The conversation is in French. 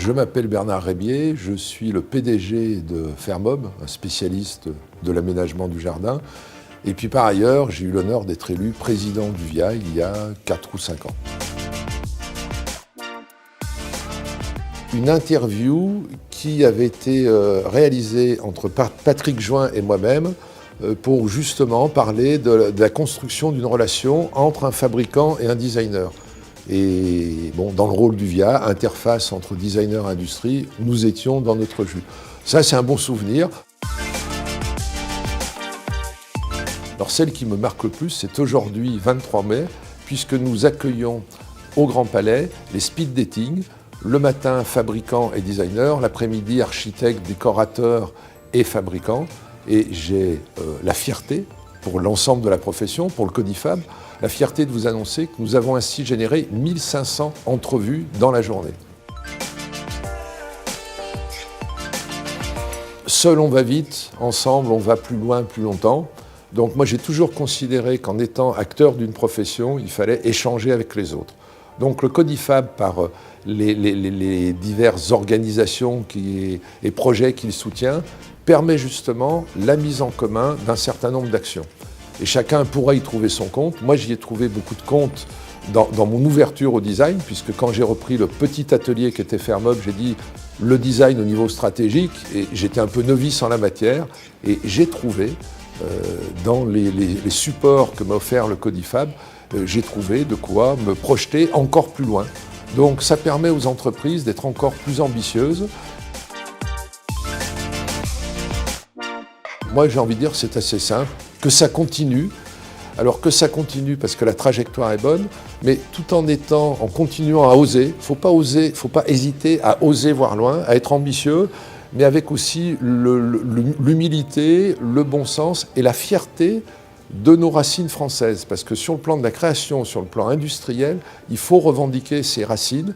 Je m'appelle Bernard Rébier, je suis le PDG de Fermob, un spécialiste de l'aménagement du jardin. Et puis par ailleurs, j'ai eu l'honneur d'être élu président du VIA il y a 4 ou 5 ans. Une interview qui avait été réalisée entre Patrick Join et moi-même pour justement parler de la construction d'une relation entre un fabricant et un designer. Et bon, dans le rôle du VIA, interface entre designer et industrie, nous étions dans notre jus. Ça, c'est un bon souvenir. Alors, celle qui me marque le plus, c'est aujourd'hui, 23 mai, puisque nous accueillons au Grand Palais les speed dating. Le matin, fabricants et designers, l'après-midi, architectes, décorateurs et fabricants. Et j'ai la fierté, pour l'ensemble de la profession, pour le Codifab, la fierté de vous annoncer que nous avons ainsi généré 1500 entrevues dans la journée. Seul on va vite, ensemble on va plus loin, plus longtemps. Donc moi j'ai toujours considéré qu'en étant acteur d'une profession, il fallait échanger avec les autres. Donc le Codifab, par les diverses organisations et projets qu'il soutient, permet justement la mise en commun d'un certain nombre d'actions. Et chacun pourra y trouver son compte. Moi, j'y ai trouvé beaucoup de comptes dans mon ouverture au design, puisque quand j'ai repris le petit atelier qui était Fermob, j'ai dit le design au niveau stratégique, et j'étais un peu novice en la matière, et j'ai trouvé, dans les supports que m'a offert le Codifab, j'ai trouvé de quoi me projeter encore plus loin. Donc ça permet aux entreprises d'être encore plus ambitieuses. Moi, j'ai envie de dire que c'est assez simple, que ça continue. Alors que ça continue parce que la trajectoire est bonne, mais tout en continuant à oser. Faut pas hésiter à oser voir loin, à être ambitieux, mais avec aussi l'humilité, le bon sens et la fierté de nos racines françaises. Parce que sur le plan de la création, sur le plan industriel, il faut revendiquer ces racines.